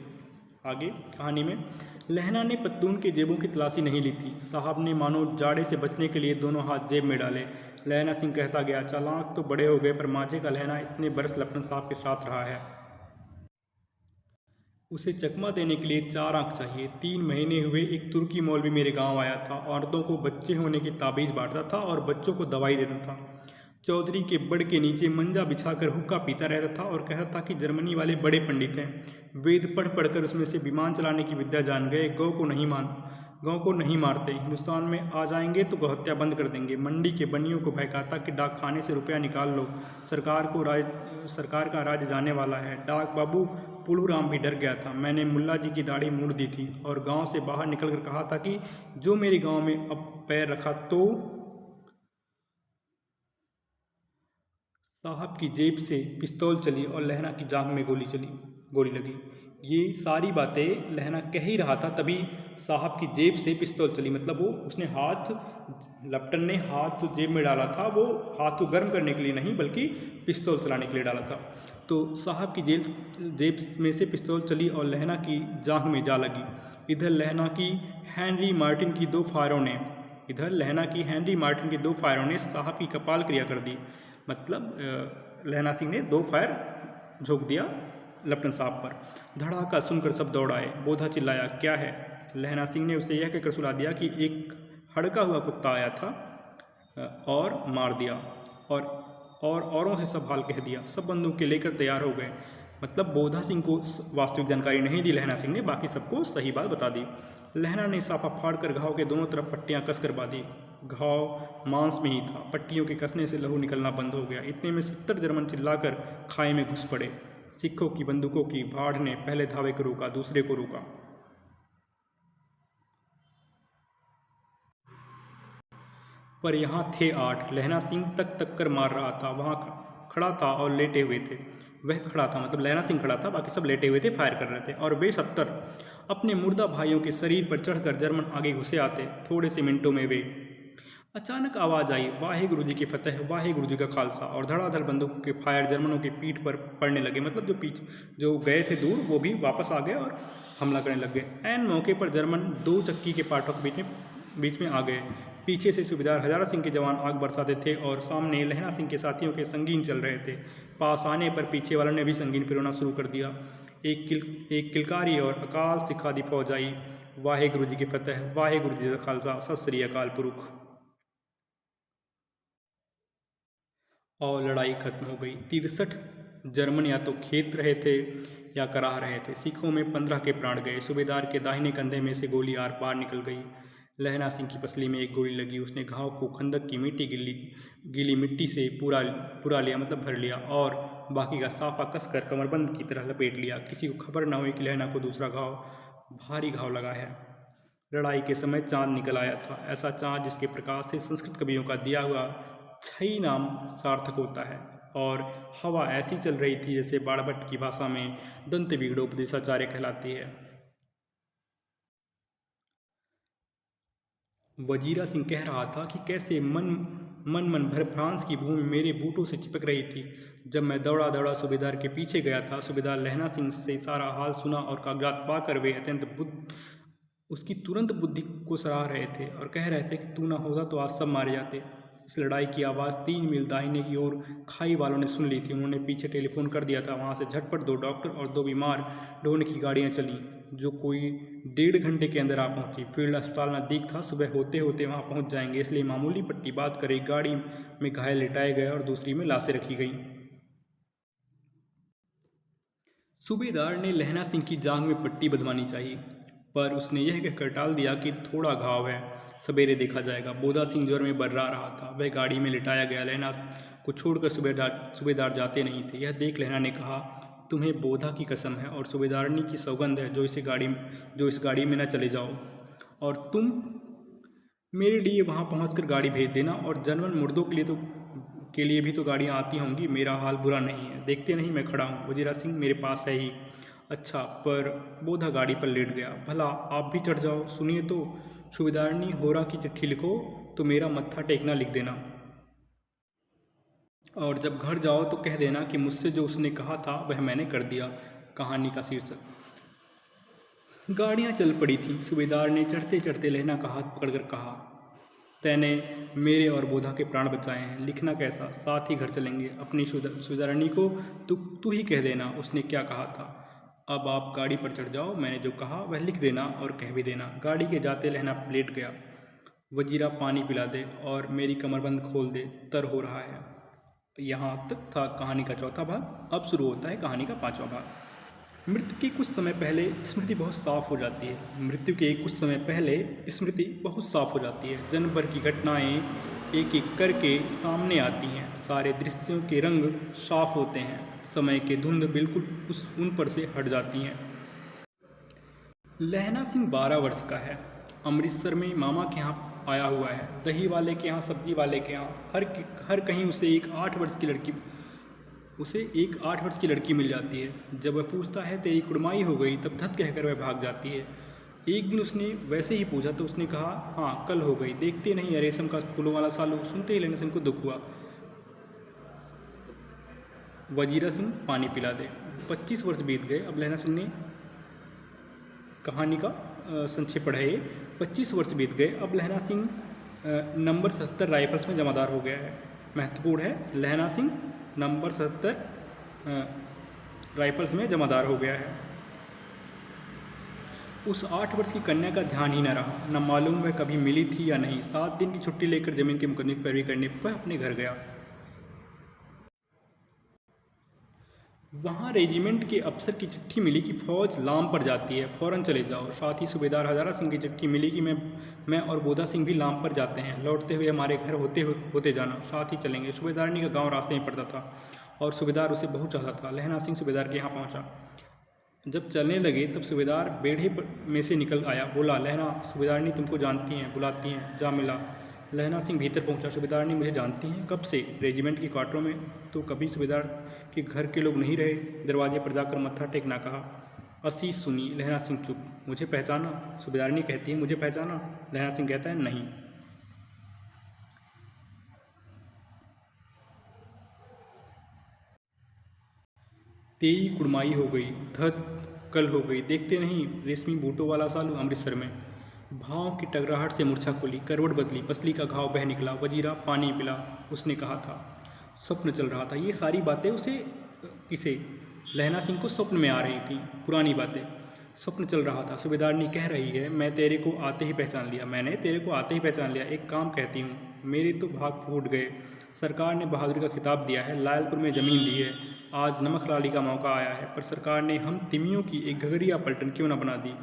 आगे कहानी में लहना ने पत्तून के जेबों की तलाशी नहीं ली थी। साहब ने मानो जाड़े से बचने के लिए दोनों हाथ जेब में डाले। लहना सिंह कहता गया, चालाक तो बड़े हो गए, पर मांझे का लहना इतने बरस लेफ्टिनेंट साहब के साथ रहा है। उसे चकमा देने के लिए 4 आंख चाहिए। 3 महीने हुए एक तुर्की मौलवी मेरे गांव आया था। औरतों को बच्चे होने की ताबीज़ बांटता था और बच्चों को दवाई देता था। चौधरी के बड़ के नीचे मंजा बिछाकर हुक्का पीता रहता था और कहता था कि जर्मनी वाले बड़े पंडित हैं। वेद पढ़ पढ़कर उसमें से विमान चलाने की विद्या जान गए। गाँव को नहीं मारते। हिंदुस्तान में आ जाएंगे तो गौहत्या बंद कर देंगे। मंडी के बनियों को बहकाता कि डाक खाने से रुपया निकाल लो, सरकार का राज जाने वाला है। डाक बाबू पुलूराम भी डर गया था। मैंने मुल्ला जी की दाढ़ी मूड़ दी थी और गांव से बाहर निकलकर कहा था कि जो मेरे गांव में अब पैर रखा तो साहब की जेब से पिस्तौल चली और लहना की जांघ में गोली लगी। ये सारी बातें लहना कह ही रहा था, तभी साहब की जेब से पिस्तौल चली। मतलब वो उसने लेफ्टिनेंट ने हाथ जो जेब में डाला था वो हाथ को गर्म करने के लिए नहीं बल्कि पिस्तौल चलाने के लिए डाला था। तो साहब की जेब में से पिस्तौल चली और लहना की जांघ में जा लगी। इधर लहना की हेनरी मार्टिन की दो फायरों ने साहब की कपाल क्रिया कर दी। मतलब लहना सिंह ने 2 फायर झोंक दिया लेफ्टिनेंट साहब पर। धड़ाका सुनकर सब दौड़ आए। बोधा चिल्लाया, क्या है? लहना सिंह ने उसे यह कहकर सुला दिया कि एक हड़का हुआ कुत्ता आया था और मार दिया, और औरों से सब हाल कह दिया। सब बंदूकें लेकर तैयार हो गए। मतलब बोधा सिंह को वास्तविक जानकारी नहीं दी लहना सिंह ने, बाकी सबको सही बात बता दी। लहना ने साफा फाड़कर घाव के दोनों तरफ पट्टियां कसकर बांधी। घाव मांस में ही था। पट्टियों के कसने से लहू निकलना बंद हो गया। इतने में 70 जर्मन चिल्लाकर खाई में घुस पड़े। सिखों की बंदूकों की भाड़ ने पहले धावे को रोका, दूसरे को रोका। पर यहाँ थे 8। लहना सिंह तक कर मार रहा था। वहाँ खड़ा था और लेटे हुए थे। वह खड़ा था, मतलब लहना सिंह खड़ा था, बाकी सब लेटे हुए थे, फायर कर रहे थे। और वे 70 अपने मुर्दा भाइयों के शरीर पर चढ़कर जर्मन आगे घुसे आते। थोड़े से मिनटों में वे अचानक आवाज़ आई, वाहेगुरु जी की फतेह, वाहेगुरु जी का खालसा। और धड़ाधड़ बंदूकों के फायर जर्मनों की पीठ पर पड़ने लगे। मतलब जो गए थे दूर वो भी वापस आ गए और हमला करने लग गए। ऐन मौके पर जर्मन 2 चक्की के पाटों के बीच में आ गए। पीछे से सूबेदार हजारा सिंह के जवान आग बरसाते थे और सामने लहना सिंह के साथियों के संगीन चल रहे थे। पास आने पर पीछे वालों ने भी संगीन पिरोना शुरू कर दिया। एक किलकारी और अकाल सिखादी फौज आई। वाहेगुरु जी की फतेह, वाहेगुरु जी का खालसा, सत श्री अकाल पुरुष। और लड़ाई खत्म हो गई। 63 जर्मन या तो खेत रहे थे या कराह रहे थे। सिखों में 15 के प्राण गए। सूबेदार के दाहिने कंधे में से गोली आर पार निकल गई। लहना सिंह की पसली में एक गोली लगी। उसने घाव को खंदक की गीली मिट्टी से पूरा लिया, मतलब भर लिया, और बाकी का साफा कसकर कमरबंद की तरह लपेट लिया। किसी को खबर न हुई कि लहना को दूसरा भारी घाव लगा है। लड़ाई के समय चांद निकल आया था। ऐसा चांद जिसके प्रकाश से संस्कृत कवियों का दिया हुआ छई नाम सार्थक होता है। और हवा ऐसी चल रही थी जैसे बाड़भट्ट की भाषा में दंत विगड़ोपदेशाचार्य कहलाती है। वजीरा सिंह कह रहा था कि कैसे मन भर फ्रांस की भूमि मेरे बूटों से चिपक रही थी। जब मैं दौड़ा सूबेदार के पीछे गया था, सूबेदार लहना सिंह से सारा हाल सुना और कागजात पाकर वे उसकी तुरंत बुद्धि को सराह रहे थे और कह रहे थे कि तू ना होता तो आज सब मारे जाते। इस लड़ाई की आवाज़ 3 मील दाहिने की ओर खाई वालों ने सुन ली थी। उन्होंने पीछे टेलीफोन कर दिया था। वहाँ से झटपट 2 डॉक्टर और 2 बीमार ढोने की गाड़ियाँ चलीं, जो कोई 1.5 घंटे के अंदर आ पहुँची। फील्ड अस्पताल नज़दीक था। सुबह होते होते वहाँ पहुँच जाएंगे, इसलिए मामूली पट्टी बात कर एक गाड़ी में घायल लिटाए गए और दूसरी में लाशें रखी गईं। सूबेदार ने लहना सिंह की जांघ में पट्टी बंधवानी चाहिए, पर उसने यह कहकर टाल दिया कि थोड़ा घाव है, सवेरे देखा जाएगा। बोधा सिंह ज्वर में बर्रा रहा था। वह गाड़ी में लिटाया गया। लहना को छोड़कर सूबेदार जाते नहीं थे। यह देख लहना ने कहा, तुम्हें बोधा की कसम है और सूबेदारनी की सौगंध है जो इस गाड़ी में न चले जाओ, और तुम मेरे लिए वहाँ पहुँचकर गाड़ी भेज देना। और जर्मन मुर्दों के लिए भी तो गाड़ियाँ आती होंगी। मेरा हाल बुरा नहीं है, देखते नहीं मैं खड़ा हूँ। वजीरा सिंह मेरे पास है ही। अच्छा, पर बोधा गाड़ी पर लेट गया। भला आप भी चढ़ जाओ। सुनिए तो, सूबेदारनी होरा की चिट्ठी लिखो तो मेरा मत्था टेकना लिख देना, और जब घर जाओ तो कह देना कि मुझसे जो उसने कहा था वह मैंने कर दिया। कहानी का शीर्षक। गाड़ियाँ चल पड़ी थीं। सूबेदार ने चढ़ते चढ़ते लहना का हाथ पकड़कर कहा, तैने मेरे और बोधा के प्राण बचाए हैं, लिखना कैसा? साथ ही घर चलेंगे। अपनी सूबेदारनी को तू ही कह देना उसने क्या कहा था। अब आप गाड़ी पर चढ़ जाओ, मैंने जो कहा वह लिख देना और कह भी देना। गाड़ी के जाते लहना लेट गया। वजीरा पानी पिला दे और मेरी कमरबंद खोल दे, तर हो रहा है। यहाँ तक था कहानी का 4था भाग। अब शुरू होता है कहानी का 5वां भाग। मृत्यु के कुछ समय पहले स्मृति बहुत साफ हो जाती है। जन्म भर की घटनाएं एक एक करके सामने आती हैं। सारे दृश्यों के रंग साफ होते हैं। समय के धुंध बिल्कुल उन पर से हट जाती हैं। लहना सिंह 12 वर्ष का है। अमृतसर में मामा के यहाँ आया हुआ है। दही वाले के यहाँ, सब्जी वाले के यहाँ, हर कहीं उसे एक 8 वर्ष की लड़की उसे एक 8 वर्ष की लड़की मिल जाती है। जब वह पूछता है तेरी कुड़माई हो गई, तब धत कहकर वह भाग जाती है। एक दिन उसने वैसे ही पूछा तो उसने कहा हाँ कल हो गई। देखते नहीं है रेशम का फूलों वाला सालू। सुनते ही लहना सिंह को दुख हुआ। वजीरा सिंह पानी पिला दे। 25 वर्ष बीत गए। अब लहना सिंह ने कहानी का संक्षेप पढ़ा है। 25 वर्ष बीत गए। अब लहना सिंह नंबर 77 राइफल्स में जमादार हो गया है। महत्वपूर्ण है, लहना सिंह नंबर 77 राइफल्स में जमादार हो गया है। उस 8 वर्ष की कन्या का ध्यान ही न रहा। न मालूम वह कभी मिली थी या नहीं। 7 दिन की छुट्टी लेकर जमीन के मुकदमे की पैरवी करने वह अपने घर गया। वहाँ रेजिमेंट के अफसर की चिट्ठी मिली कि फौज लाम पर जाती है, फ़ौरन चले जाओ। साथ ही सूबेदार हजारा सिंह की चिट्ठी मिली कि मैं और बोधा सिंह भी लाम पर जाते हैं, लौटते हुए हमारे घर होते जाना, साथ ही चलेंगे। सूबेदारनी का गांव रास्ते में पड़ता था और सूबेदार उसे बहुत चाहता था। लहना सिंह सूबेदार के यहाँ पहुँचा। जब चलने लगे तब सूबेदार बेढ़े में से निकल आया। बोला लहना, सूबेदारनी तुमको जानती हैं, बुलाती हैं, जा मिला। लहना सिंह भीतर पहुंचा। सूबेदारनी मुझे जानती हैं? कब से? रेजिमेंट की क्वार्टरों में तो कभी सूबेदार के घर के लोग नहीं रहे। दरवाजे पर जाकर मत्था टेकना कहा। असीस सुनी। लहना सिंह चुप। मुझे पहचाना? सूबेदारनी कहती है मुझे पहचाना? लहना सिंह कहता है नहीं। तेरी कुड़माई हो गई, धत कल हो गई। देखते नहीं रेशमी बूटों वाला सालू अमृतसर में। भाव की टकराहट से मूर्छा खुली, करवट बदली, पसली का घाव बह निकला। वजीरा पानी पिला, उसने कहा था। स्वप्न चल रहा था। ये सारी बातें इसे लहना सिंह को स्वप्न में आ रही थी। पुरानी बातें। स्वप्न चल रहा था। सूबेदारनी कह रही है मैं तेरे को आते ही पहचान लिया। मैंने तेरे को आते ही पहचान लिया। एक काम कहती हूँ, मेरे तो भाग फूट गए। सरकार ने बहादुरी का खिताब दिया है, लायलपुर में ज़मीन दी है। आज नमक हलाली का मौका आया है, पर सरकार ने हम तिमियों की एक घगरिया पलटन क्यों न बना दी।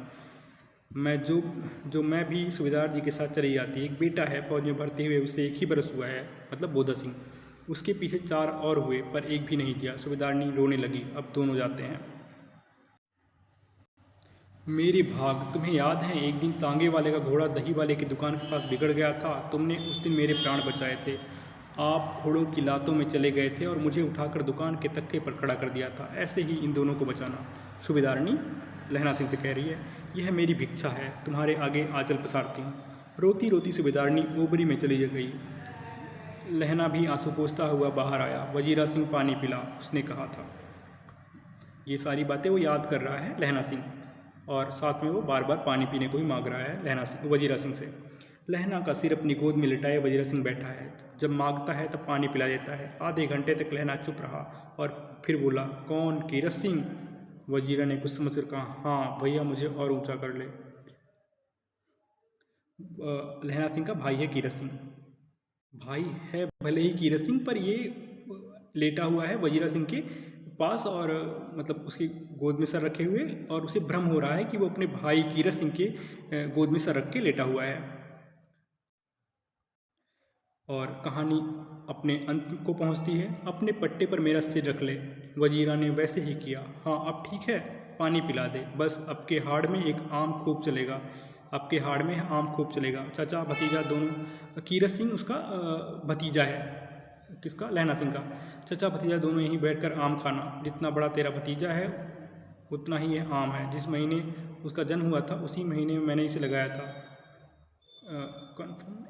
मैं भी सूबेदार जी के साथ चली जाती। एक बेटा है फौज में भर्ती हुए, उसे 1 ही बरस हुआ है, मतलब बोधा सिंह। उसके पीछे 4 और हुए पर एक भी नहीं किया। सूबेदारनी रोने लगी। अब दोनों जाते हैं। मेरे भाग, तुम्हें याद है एक दिन तांगे वाले का घोड़ा दही वाले की दुकान के पास बिगड़ गया था। तुमने उस दिन मेरे प्राण बचाए थे। आप घोड़ों की लातों में चले गए थे और मुझे उठाकर दुकान के तख्ते पर खड़ा कर दिया था। ऐसे ही इन दोनों को बचाना। सूबेदारनी लहना सिंह से कह रही है, यह मेरी भिक्षा है, तुम्हारे आगे आंचल पसारती हूँ। रोती रोती सूबेदारनी ओबरी में चली गई। लहना भी आंसू पोंछता हुआ बाहर आया। वजीरा सिंह पानी पिला, उसने कहा था। ये सारी बातें वो याद कर रहा है लहना सिंह, और साथ में वो बार बार पानी पीने को भी मांग रहा है वजीरा सिंह से। लहना का सिर अपनी गोद में लिटाए वजीरा सिंह बैठा है। जब मांगता है तब पानी पिला देता है। आधे घंटे तक लहना चुप रहा और फिर बोला, कौन? कीरत सिंह? वजीरा ने कुछ समझ कर कहा, हाँ भैया, मुझे और ऊंचा कर ले। लहना सिंह का भाई है कीरत सिंह। भाई है भले ही कीरत सिंह, पर ये लेटा हुआ है वजीरा सिंह के पास और मतलब उसकी गोद में सर रखे हुए, और उसे भ्रम हो रहा है कि वो अपने भाई कीरत सिंह के गोद में सर रख के लेटा हुआ है। और कहानी अपने अंत को पहुंचती है। अपने पट्टे पर मेरा सिर रख ले। वजीरा ने वैसे ही किया। हाँ अब ठीक है, पानी पिला दे। बस अब के हाड़ में एक आम खूब चलेगा। अब के हाड़ में आम खूब चलेगा। चाचा भतीजा दोनों, कीरत सिंह उसका भतीजा है। किसका? लहना सिंह का। चाचा भतीजा दोनों यहीं बैठकर आम खाना। जितना बड़ा तेरा भतीजा है उतना ही यह आम है। जिस महीने उसका जन्म हुआ था उसी महीने में मैंने इसे लगाया था। कन्फर्म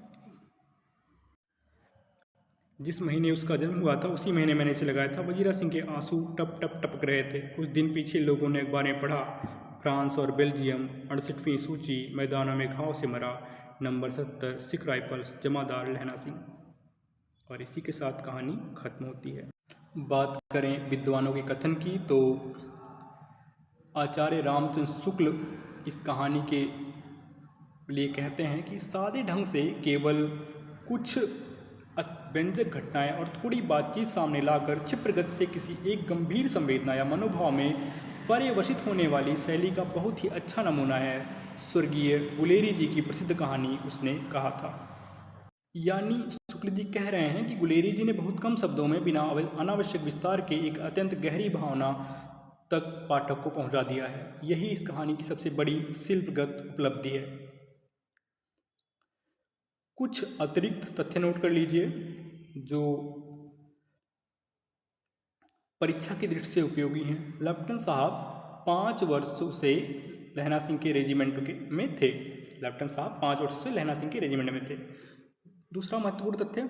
जिस महीने उसका जन्म हुआ था उसी महीने मैंने इसे लगाया था। वजीरा सिंह के आंसू टप टप टपक रहे थे। कुछ दिन पीछे लोगों ने अखबार में पढ़ा, फ्रांस और बेल्जियम 68वीं सूची, मैदानों में घाव से मरा, नंबर 70 सिख राइफल्स, जमादार लहना सिंह। और इसी के साथ कहानी खत्म होती है। बात करें विद्वानों के कथन की तो आचार्य रामचंद्र शुक्ल इस कहानी के लिए कहते हैं कि सादे ढंग से केवल कुछ व्यंजक घटनाएं और थोड़ी बातचीत सामने लाकर क्षिप्र गति से किसी एक गंभीर संवेदना या मनोभाव में पर्यवसित होने वाली शैली का बहुत ही अच्छा नमूना है स्वर्गीय गुलेरी जी की प्रसिद्ध कहानी, उसने कहा था। यानी शुक्ल जी कह रहे हैं कि गुलेरी जी ने बहुत कम शब्दों में बिना अनावश्यक विस्तार के एक अत्यंत गहरी भावना तक पाठक को पहुंचा दिया है। यही इस कहानी की सबसे बड़ी शिल्पगत उपलब्धि है। कुछ अतिरिक्त तथ्य नोट कर लीजिए। जो परीक्षा की दृष्टि से उपयोगी हैं। लेफ्टिनेंट साहब 5 वर्षों से लहना सिंह के रेजिमेंट में थे। लेफ्टिनेंट साहब 5 वर्ष से लहना सिंह के रेजिमेंट में थे। दूसरा महत्वपूर्ण तथ्य,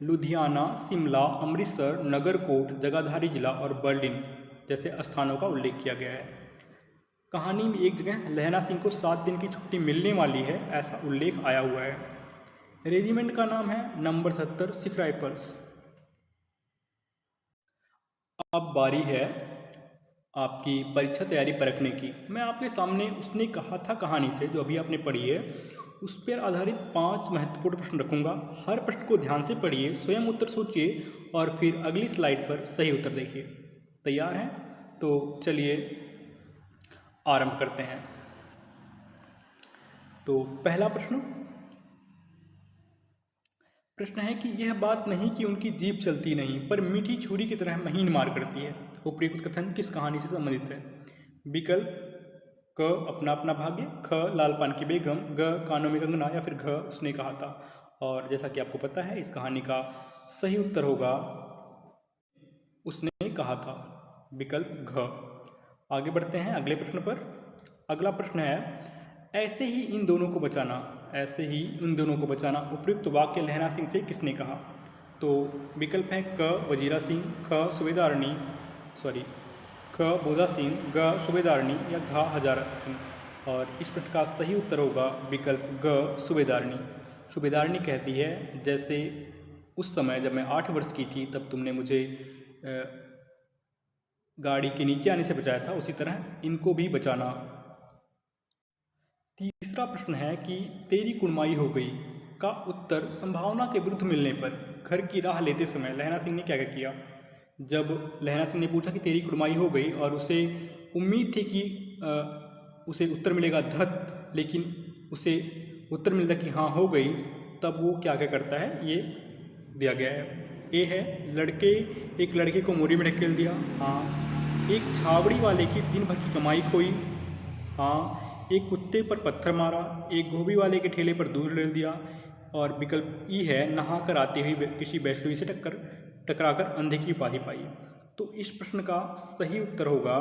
लुधियाना, शिमला, अमृतसर, नगरकोट, जगाधरी जिला और बर्लिन जैसे स्थानों का उल्लेख किया गया है। कहानी में एक जगह लहना सिंह को 7 दिन की छुट्टी मिलने वाली है, ऐसा उल्लेख आया हुआ है। रेजिमेंट का नाम है नंबर 70 सिख राइफल्स। अब बारी है आपकी परीक्षा तैयारी परखने की। मैं आपके सामने उसने कहा था कहानी से, जो अभी आपने पढ़ी है, उस पर आधारित 5 महत्वपूर्ण प्रश्न रखूंगा। हर प्रश्न को ध्यान से पढ़िए, स्वयं उत्तर सोचिए और फिर अगली स्लाइड पर सही उत्तर देखिए। तैयार हैं? तो चलिए आरंभ करते हैं। तो पहला प्रश्न है कि यह बात नहीं कि उनकी जीभ चलती नहीं, पर मीठी छुरी की तरह महीन मार करती है। उपयुक्त कथन किस कहानी से संबंधित है? विकल्प क अपना अपना भाग्य, ख लाल पान की बेगम, ग कानों में कंगना या फिर घ उसने कहा था। और जैसा कि आपको पता है, इस कहानी का सही उत्तर होगा उसने कहा था, विकल्प घ। आगे बढ़ते हैं अगले प्रश्न पर। अगला प्रश्न है, ऐसे ही इन दोनों को बचाना, ऐसे ही इन दोनों को बचाना उपयुक्त वाक्य लहना सिंह से किसने कहा? तो विकल्प है क वजीरा सिंह, ख सूबेदारनी ख बोधा सिंह, ग सूबेदारनी या घ हजारा सिंह। और इस प्रश्न का सही उत्तर होगा विकल्प ग सूबेदारनी। सूबेदारनी कहती है, जैसे उस समय जब मैं 8 वर्ष की थी तब तुमने मुझे गाड़ी के नीचे आने से बचाया था, उसी तरह इनको भी बचाना। तीसरा प्रश्न है कि तेरी कुड़माई हो गई का उत्तर संभावना के विरुद्ध मिलने पर घर की राह लेते समय लहना सिंह ने क्या क्या किया? जब लहना सिंह ने पूछा कि तेरी कुड़माई हो गई और उसे उम्मीद थी कि उसे उत्तर मिलेगा धत, लेकिन उसे उत्तर मिलता कि हाँ हो गई, तब वो क्या क्या करता है ये दिया गया है। ए है एक लड़के को मोरी में ढकेल दिया, हाँ। एक छावड़ी वाले की दिन भर की कमाई खोई, हाँ। एक कुत्ते पर पत्थर मारा, एक गोभी वाले के ठेले पर दूध ले दिया। और विकल्प ई है, नहा कर आते हुए किसी वैष्णवी से टकराकर अंधे की उपाधि पाई। तो इस प्रश्न का सही उत्तर होगा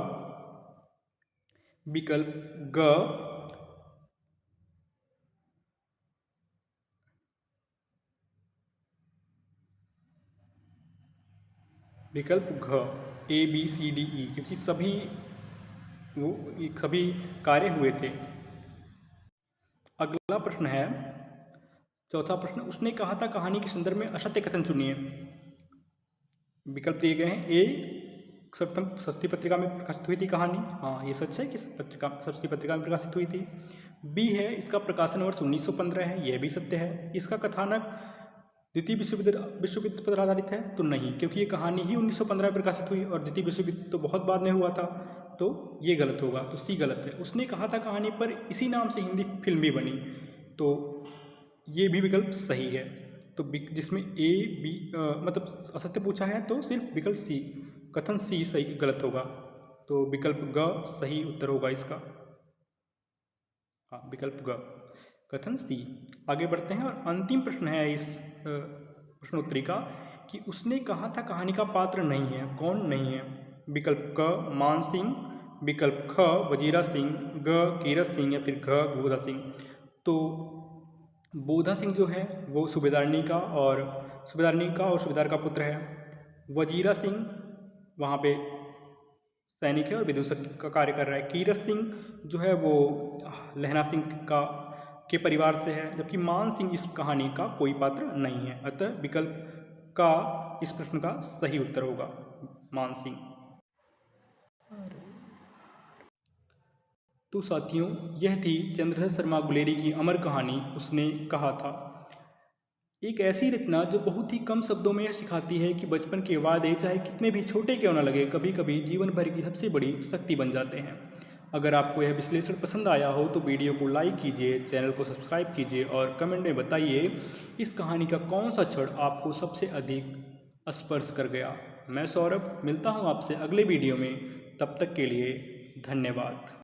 विकल्प ग, विकल्प घ, ABCDE, क्योंकि सभी कार्य हुए थे। अगला प्रश्न है, चौथा प्रश्न, उसने कहा था कहानी के संदर्भ में असत्य कथन चुनिए। विकल्प दिए गए हैं। ए सरस्वती पत्रिका में प्रकाशित हुई थी कहानी, हाँ ये सच है कि सरस्वती पत्रिका में प्रकाशित हुई थी। बी है, इसका प्रकाशन वर्ष 1915 है, यह भी सत्य है। इसका कथानक द्वितीय विश्व युद्ध पर आधारित है, तो नहीं, क्योंकि ये कहानी ही 1915 में प्रकाशित हुई और द्वितीय विश्व युद्ध तो बहुत बाद में हुआ था, तो ये गलत होगा, तो सी गलत है। उसने कहा था कहानी पर इसी नाम से हिंदी फिल्म भी बनी, तो ये भी विकल्प सही है। तो जिसमें ए बी मतलब असत्य पूछा है, तो सिर्फ विकल्प सी, कथन सी सही गलत होगा, तो विकल्प ग सही उत्तर होगा इसका, हाँ विकल्प ग, कथन सी। आगे बढ़ते हैं और अंतिम प्रश्न है इस प्रश्नोत्तरी का कि उसने कहा था कहानी का पात्र नहीं है, कौन नहीं है? विकल्प क मान सिंह, विकल्प ख वजीरा सिंह, ग कीरत सिंह या फिर घ बोधा सिंह। तो बोधा सिंह जो है वो सूबेदारनी का और सूबेदार का पुत्र है। वजीरा सिंह वहाँ पे सैनिक है और विदूषक का कार्य कर रहा है। कीरत सिंह जो है वो लहना सिंह के परिवार से है, जबकि मान सिंह इस कहानी का कोई पात्र नहीं है। अतः विकल्प का इस प्रश्न का सही उत्तर होगा मान सिंह। तो साथियों, यह थी चंद्रधर शर्मा गुलेरी की अमर कहानी उसने कहा था। एक ऐसी रचना जो बहुत ही कम शब्दों में यह सिखाती है कि बचपन के वादे चाहे कितने भी छोटे क्यों न लगे, कभी कभी जीवन भर की सबसे बड़ी शक्ति बन जाते हैं। अगर आपको यह विश्लेषण पसंद आया हो तो वीडियो को लाइक कीजिए, चैनल को सब्सक्राइब कीजिए और कमेंट में बताइए इस कहानी का कौन सा क्षण आपको सबसे अधिक स्पर्श कर गया। मैं सौरभ मिलता हूँ आपसे अगले वीडियो में, तब तक के लिए धन्यवाद।